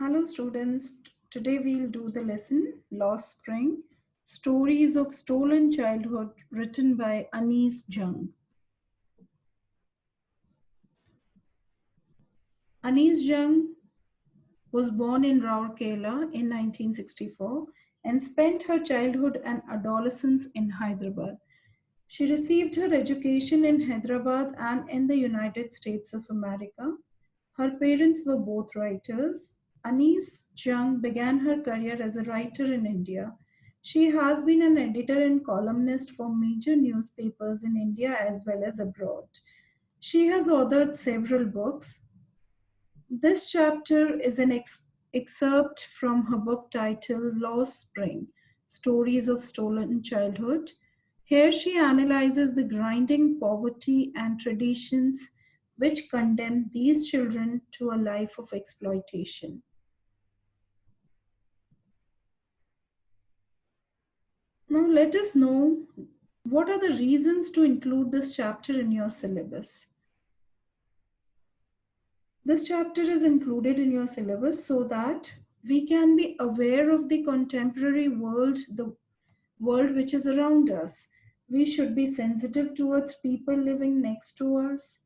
Hello, students. Today we'll do the lesson Lost Spring Stories of Stolen Childhood, written by Anis Jung. Anis Jung was born in Rourkela in 1964 and spent her childhood and adolescence in Hyderabad. She received her education in Hyderabad and in the United States of America. Her parents were both writers. Anis Jung began her career as a writer in India. She has been an editor and columnist for major newspapers in India as well as abroad. She has authored several books. This chapter is an excerpt from her book titled Lost Spring Stories of Stolen Childhood. Here she analyzes the grinding poverty and traditions which condemn these children to a life of exploitation. Now, let us know what are the reasons to include this chapter in your syllabus. This chapter is included in your syllabus so that we can be aware of the contemporary world, the world which is around us. We should be sensitive towards people living next to us.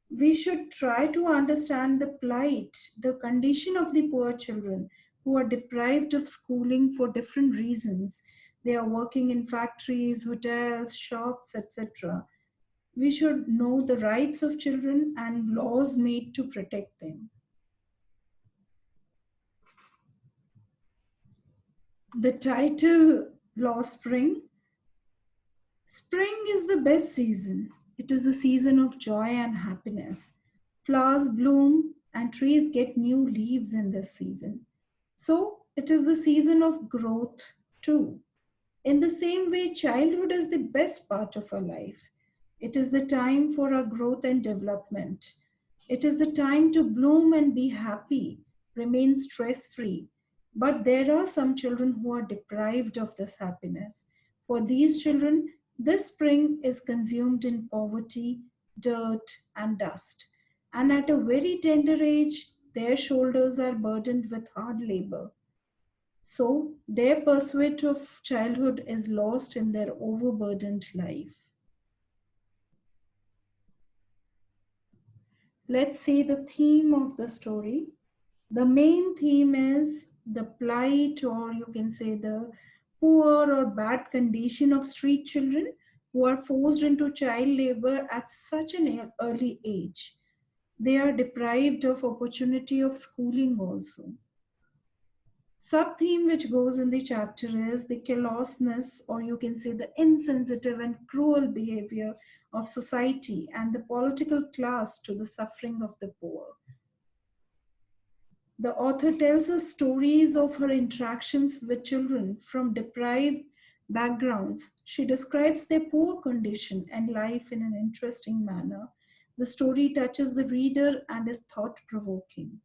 We should try to understand the plight, the condition of the poor children who are deprived of schooling for different reasons. They are working in factories, hotels, shops, etc. We should know the rights of children and laws made to protect them. The title Lost Spring. Spring is the best season. It is the season of joy and happiness. Flowers bloom and trees get new leaves in this season. So, it is the season of growth too. In the same way, childhood is the best part of our life. It is the time for our growth and development. It is the time to bloom and be happy, remain stress free. But there are some children who are deprived of this happiness. For these children, this spring is consumed in poverty, dirt, and dust. And at a very tender age, their shoulders are burdened with hard labor. So, their pursuit of childhood is lost in their overburdened life. Let's see the theme of the story. The main theme is the plight, or you can say the poor or bad condition of street children who are forced into child labor at such an early age. They are deprived of opportunity of schooling also. Sub-theme which goes in the chapter is the callousness, or you can say the insensitive and cruel behavior of society and the political class to the suffering of the poor. The author tells us stories of her interactions with children from deprived backgrounds. She describes their poor condition and life in an interesting manner. The story touches the reader and is thought provoking.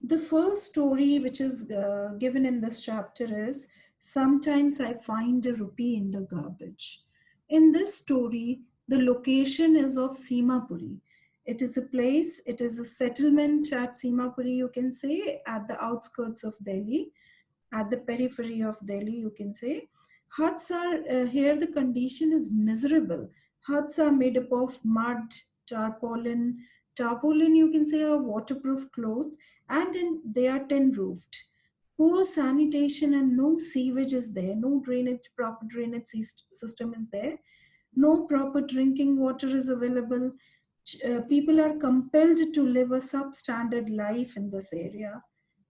The first story, which is given in this chapter, is Sometimes I Find a Rupee in the Garbage. In this story, the location is of Simapuri. It is a place, it is a settlement at Simapuri, you can say, at the outskirts of Delhi, at the periphery of Delhi, you can say. Huts are, here the condition is miserable. Huts are made up of mud, tarpaulin, you can say, a waterproof cloth, and they are tin roofed. Poor sanitation and no sewage is there, no drainage, proper drainage system is there, no proper drinking water is available. People are compelled to live a substandard life in this area.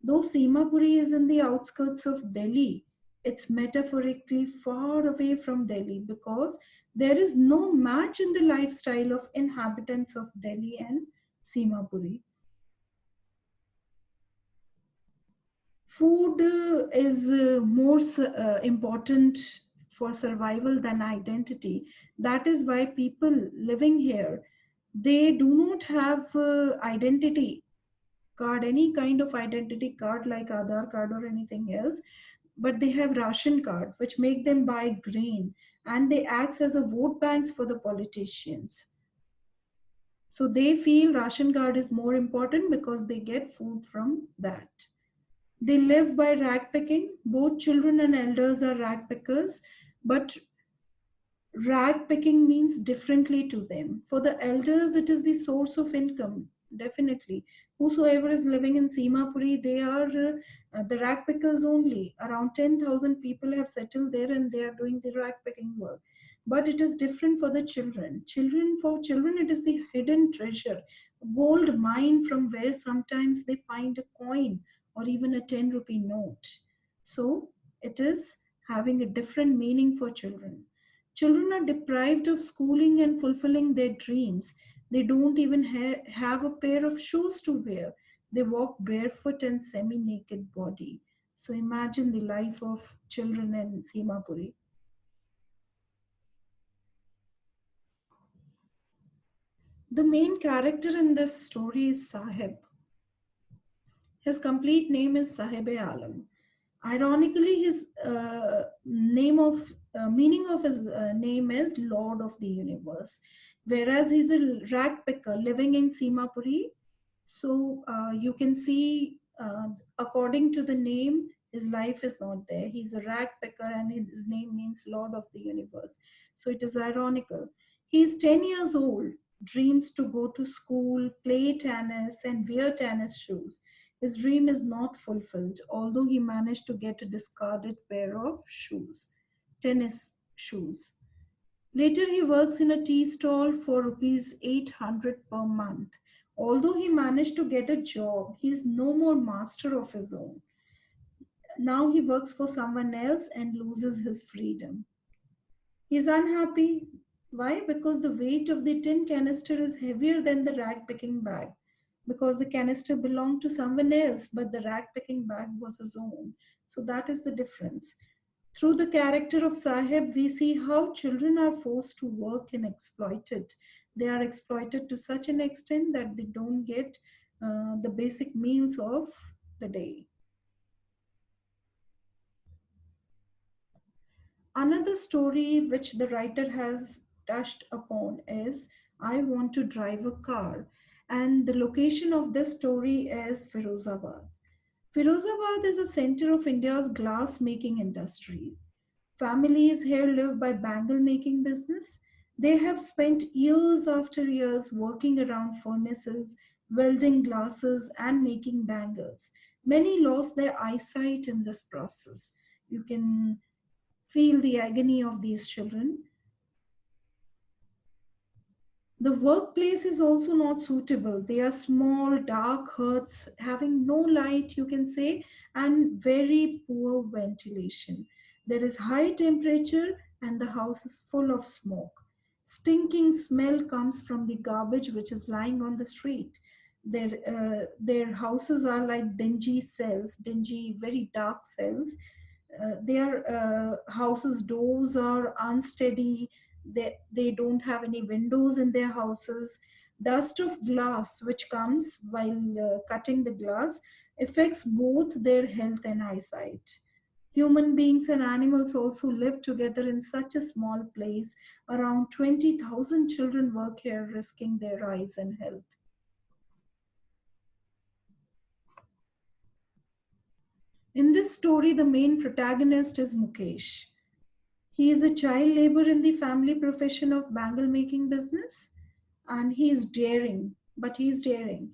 Though Simapuri is in the outskirts of Delhi, it's metaphorically far away from Delhi because there is no match in the lifestyle of inhabitants of Delhi and Simapuri. Food is more important for survival than identity. That is why people living here, they do not have identity card, any kind of identity card like Aadhaar card or anything else, but they have ration card which make them buy grain, and they act as a vote banks for the politicians. So they feel ration card is more important because they get food from that. They live by rag picking. Both children and elders are rag pickers, but rag picking means differently to them. For the elders, it is the source of income, definitely. Whosoever is living in Simapuri, they are the rag pickers only. Around 10,000 people have settled there and they are doing the rag picking work. But it is different for the children. For children, it is the hidden treasure, a gold mine from where sometimes they find a coin or even a 10 rupee note. So it is having a different meaning for children. Children are deprived of schooling and fulfilling their dreams. They don't even have a pair of shoes to wear. They walk barefoot and semi naked body. So imagine the life of children in Simapuri. The main character in this story is Sahib. His complete name is Sahib Alam. Ironically, his meaning of his name is Lord of the Universe, whereas he's a rag picker living in Simapuri. So you can see, according to the name, his life is not there. He's a rag picker, and his name means Lord of the Universe. So it is ironical. He's 10 years old, dreams to go to school, play tennis, and wear tennis shoes. His dream is not fulfilled, although he managed to get a discarded pair of shoes, tennis shoes. Later, he works in a tea stall for rupees 800 per month. Although he managed to get a job, he is no more master of his own. Now he works for someone else and loses his freedom. He is unhappy. Why? Because the weight of the tin canister is heavier than the rag picking bag. Because the canister belonged to someone else, but the rag picking bag was his own. So that is the difference. Through the character of Sahib, we see how children are forced to work and exploited. They are exploited to such an extent that they don't get the basic meals of the day. Another story which the writer has touched upon is I Want to Drive a Car. And the location of this story is Firozabad. Firozabad is a center of India's glass making industry. Families here live by bangle making business. They have spent years after years working around furnaces, welding glasses, and making bangles. Many lost their eyesight in this process. You can feel the agony of these children. The workplace is also not suitable. They are small, dark huts having no light, you can say, and very poor ventilation. There is high temperature and the house is full of smoke. Stinking smell comes from the garbage which is lying on the street. Their houses are like dingy cells, dingy, very dark cells. Their houses' doors are unsteady. They don't have any windows in their houses. Dust of glass, which comes while cutting the glass, affects both their health and eyesight. Human beings and animals also live together in such a small place. Around 20,000 children work here, risking their eyes and health. In this story, the main protagonist is Mukesh. He is a child labor in the family profession of bangle making business, and he is daring, but he is daring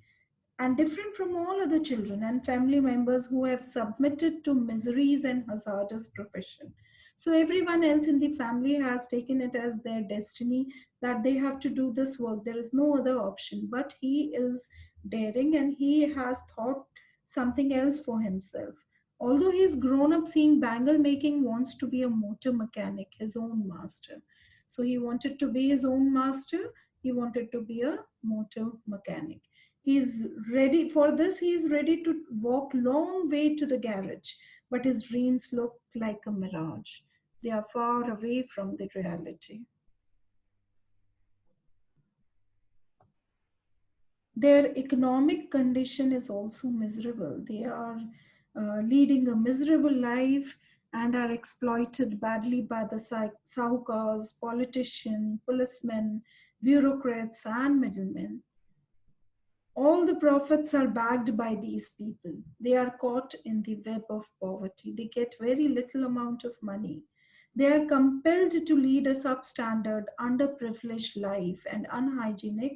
and different from all other children and family members who have submitted to miseries and hazardous profession. So everyone else in the family has taken it as their destiny that they have to do this work. There is no other option, but he is daring and he has thought something else for himself. Although he's grown up seeing bangle making, wants to be a motor mechanic, his own master. So he wanted to be his own master. He wanted to be a motor mechanic. He's ready for this. He is ready to walk long way to the garage, but his dreams look like a mirage. They are far away from the reality. Their economic condition is also miserable. They are leading a miserable life and are exploited badly by the sahukars, politicians, policemen, bureaucrats, and middlemen. All the profits are backed by these people. They are caught in the web of poverty. They get very little amount of money. They are compelled to lead a substandard, underprivileged life and unhygienic,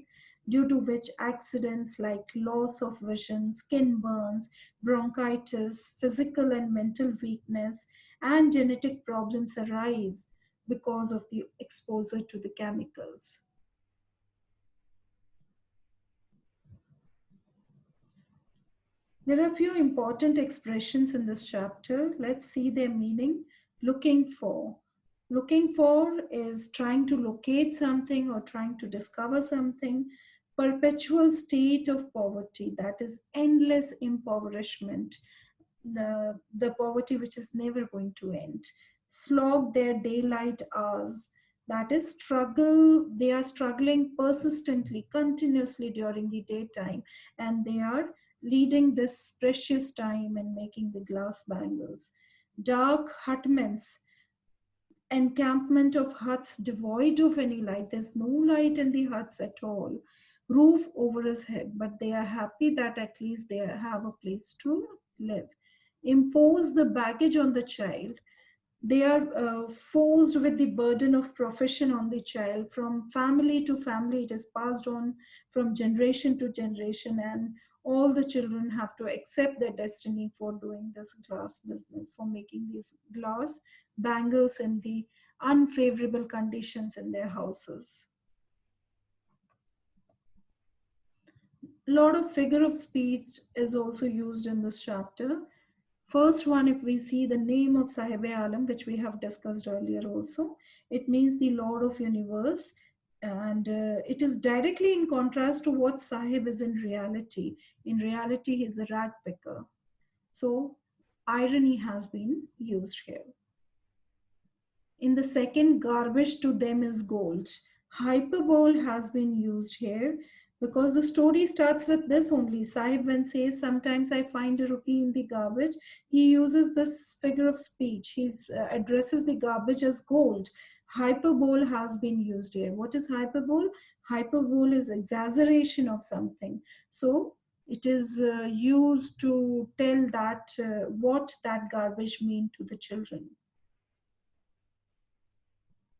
due to which accidents like loss of vision, skin burns, bronchitis, physical and mental weakness, and genetic problems arise because of the exposure to the chemicals. There are a few important expressions in this chapter. Let's see their meaning. Looking for. Looking for is trying to locate something or trying to discover something. Perpetual state of poverty, that is endless impoverishment, the poverty which is never going to end. Slog their daylight hours, that is struggle, they are struggling persistently, continuously during the daytime, and they are leading this precious time in making the glass bangles. Dark hutments, encampment of huts devoid of any light. There's no light in the huts at all. Roof over his head, but they are happy that at least they have a place to live. Impose the baggage on the child. They are forced with the burden of profession on the child. From family to family, it is passed on from generation to generation, and all the children have to accept their destiny for doing this glass business, for making these glass bangles in the unfavorable conditions in their houses. A lot of figure of speech is also used in this chapter. First one, if we see the name of Sahib Alam, which we have discussed earlier also, it means the Lord of Universe, and it is directly in contrast to what Sahib is in reality. In reality, he is a rag picker. So, irony has been used here. In the second, garbage to them is gold. Hyperbole has been used here because the story starts with this only. Sahib, when says, sometimes I find a rupee in the garbage, he uses this figure of speech. He addresses the garbage as gold. Hyperbole has been used here. What is hyperbole? Hyperbole is exaggeration of something. So it is used to tell that what that garbage mean to the children.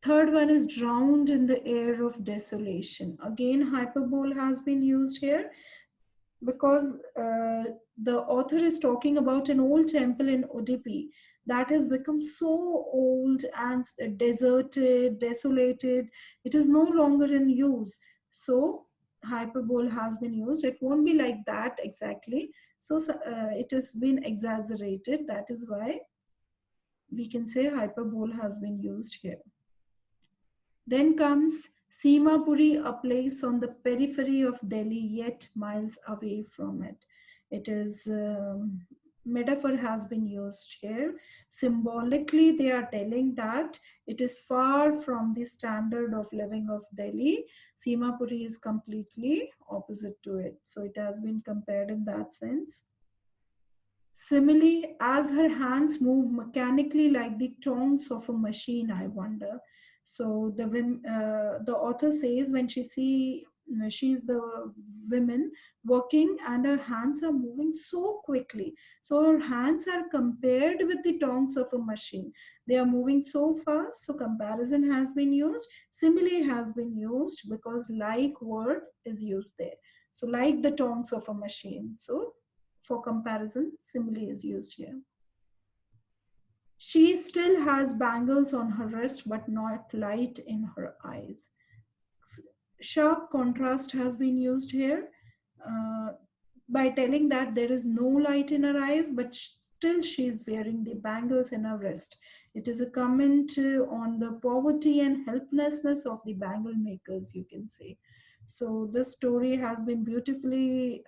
Third one is drowned in the air of desolation. Again, hyperbole has been used here because the author is talking about an old temple in Udupi that has become so old and deserted, desolated. It is no longer in use. So, hyperbole has been used. It won't be like that exactly. So, it has been exaggerated. That is why we can say hyperbole has been used here. Then comes Simapuri, a place on the periphery of Delhi, yet miles away from it. It is metaphor has been used here. Symbolically, they are telling that it is far from the standard of living of Delhi. Simapuri is completely opposite to it. So it has been compared in that sense. Similarly, as her hands move mechanically like the tongs of a machine, I wonder. So the author says when she's the women working and her hands are moving so quickly. So her hands are compared with the tongs of a machine. They are moving so fast. So comparison has been used. Simile has been used because like word is used there. So like the tongs of a machine. So for comparison, simile is used here. She still has bangles on her wrist, but not light in her eyes. Sharp contrast has been used here uh, by telling that there is no light in her eyes, but still she is wearing the bangles in her wrist. It is a comment on the poverty and helplessness of the bangle makers, you can say. So this story has been beautifully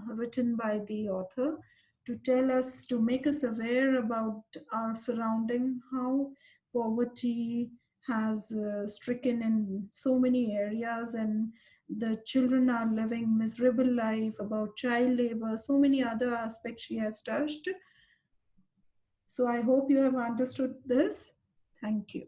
written by the author to tell us, to make us aware about our surrounding, how poverty has stricken in so many areas, and the children are living miserable life, about child labor, so many other aspects she has touched. So I hope you have understood this. Thank you.